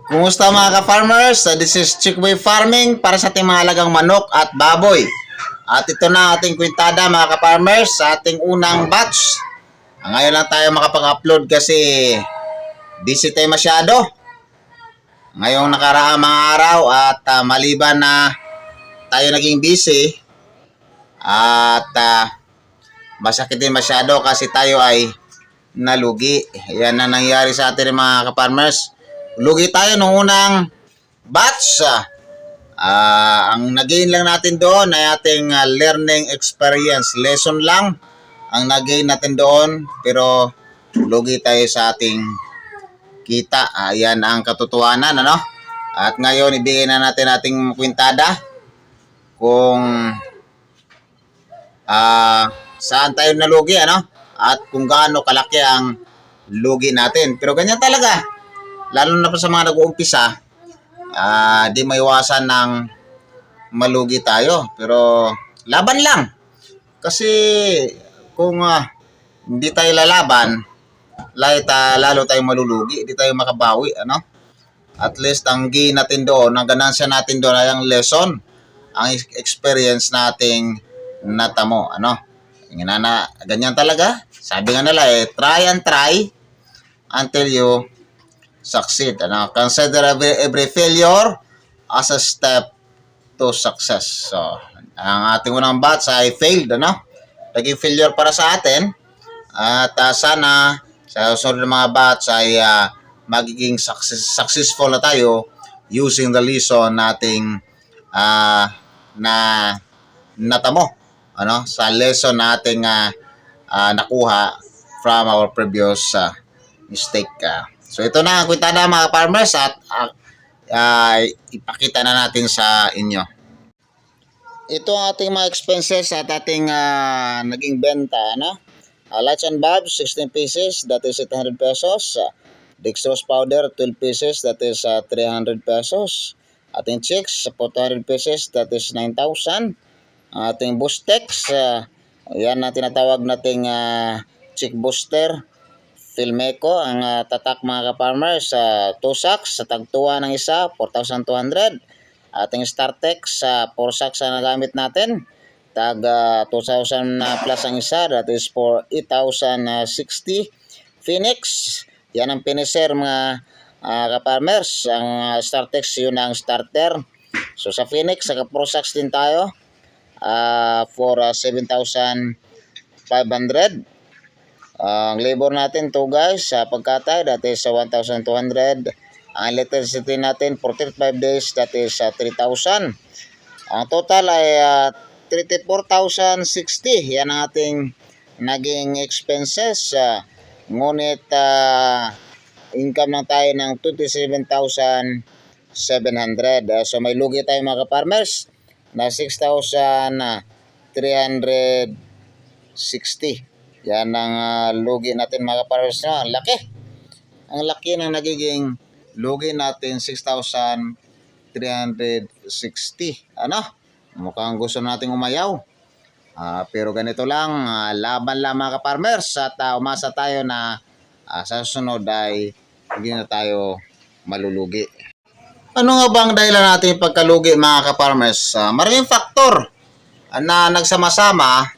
Kumusta mga ka-farmers? This is Chickboy Farming para sa ating mga alagang manok at baboy. At ito na ang ating kwintada mga ka-farmers sa ating unang batch. Ngayon lang tayo makapag-upload kasi busy tayo masyado. Ngayong nakaraang mga araw at maliban na tayo naging busy at masakit din masyado kasi tayo ay nalugi. Yan na nangyari sa atin mga ka-farmers. Lugi tayo nung unang batch. Ang nag-gain lang natin doon ay ating learning experience. Lesson lang ang nag-gain natin doon. Pero lugi tayo sa ating kita. Ayan ang katotohanan. Ano? At ngayon ibigay na natin ating kwintada kung saan tayo nalugi. Ano? At kung gaano kalaki ang lugi natin. Pero ganyan talaga. Lalo na pa sa mga nag-uumpisa, di maiwasan ng malugi tayo. Pero laban lang. Kasi kung hindi tayo lalaban, lalo tayo malulugi, hindi tayo makabawi. Ano? At least ang gain natin doon, ang ganansya natin doon ay ang lesson, ang experience nating natamo. Ano? Ganyan talaga. Sabi nga nila try and try until you succeed. Ano? Consider every failure as a step to success. So, ang ating unang batch ay failed. Ano? Naging failure para sa atin. At sana sa susunod ng mga batch ay magiging successful na tayo using the lesson nating na natamo. Ano? Sa lesson nating nakuha from our previous mistake. So ito na ang kwintada mga farmers at ipakita na natin sa inyo. Ito ang ating mga expenses at ating naging benta. Ano? Lights and bulbs, 16 pieces, that is 800 pesos. Dextrose powder, 12 pieces, that is 300 pesos. Ating chicks, 400 pieces, that is 9,000. Ating Boostex, yan na tinatawag nating chick booster. Filmeco, ang tatak mga ka-farmers, 2 sacks, sa tagtuwa ng isa, 4,200. Ating Startex, 4 sacks na nagamit natin, tag 2,000 plus ang isa, that is for 8,060. Phoenix, yan ang finisher mga ka-farmers. Ang Startex, yun ang starter. So sa Phoenix, saka 4 sacks din tayo, for 7,500. Ang labor natin to guys sa pagkatay, that is 1,200. Ang electricity natin for 35 days, that is 3,000. Ang total ay 34,060. Yan ang ating naging expenses. Ngunit income lang tayo ng 27,700. So may lugi tayo mga ka-farmers na 6,360. Yan ang lugi natin mga ka-farmers. Ang laki. Ang laki ng nagiging lugi natin, 6,360. Ano? Mukhang gusto nating umayaw. Pero ganito lang, laban lang mga ka-farmers. At umasa tayo na sa susunod ay hindi na tayo malulugi. Ano nga ba ang dahilan natin pagkalugi mga ka-farmers? Maraming faktor na nagsama-sama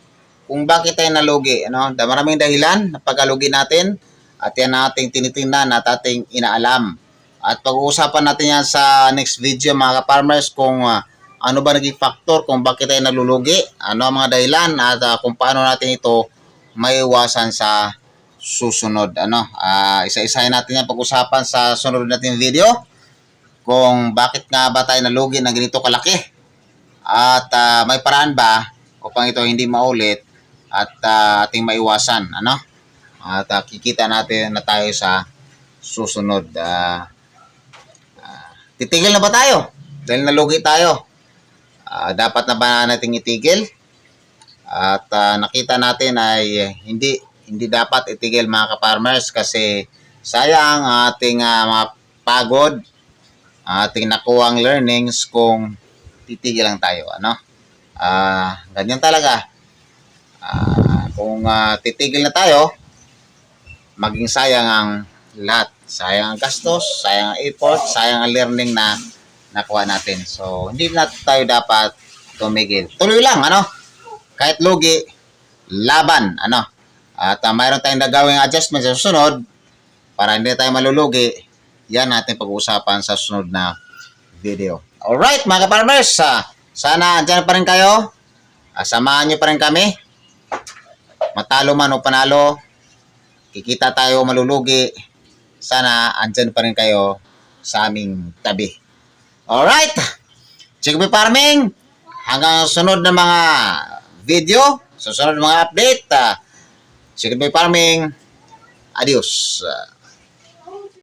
kung bakit tayo nalugi. Ano? Maraming dahilan na pagkalugi natin at yan ating tinitingnan at ating inaalam. At pag-uusapan natin yan sa next video mga ka-farmers kung ano ba naging faktor kung bakit tayo nalulugi, ano ang mga dahilan at kung paano natin ito maiwasan sa susunod. Ano? Isa-isahin natin yan pag-usapan sa sunod natin video kung bakit nga ba tayo nalugi ng ganito kalaki at may paraan ba upang ito hindi maulit at ating maiwasan. Ano? At kikita natin na tayo sa susunod. Titigil na ba tayo? Dahil nalugi tayo. Dapat na ba nating itigil? At nakita natin ay hindi dapat itigil mga ka-farmers kasi sayang ating mga pagod, ating nakuhang learnings kung titigil lang tayo. Ano? Ganyan talaga. Kung titigil na tayo, maging sayang ang lahat. Sayang ang gastos, sayang ang effort, sayang ang learning na nakuha natin. So, hindi na tayo dapat tumigil. Tuloy lang, ano? Kahit lugi, laban, ano? At mayroon tayong nagawing adjustment sa susunod para hindi tayo malulugi. Yan natin pag-uusapan sa susunod na video. Alright, mga ka-farmers, sana andyan pa rin kayo. Samahan nyo pa rin kami. Matalo man o panalo, kikita tayo malulugi. Sana andyan pa rin kayo sa aming tabi. Alright, Chickpea Farming, hanggang sunod na mga video, susunod na mga update. Chickpea Farming, adios.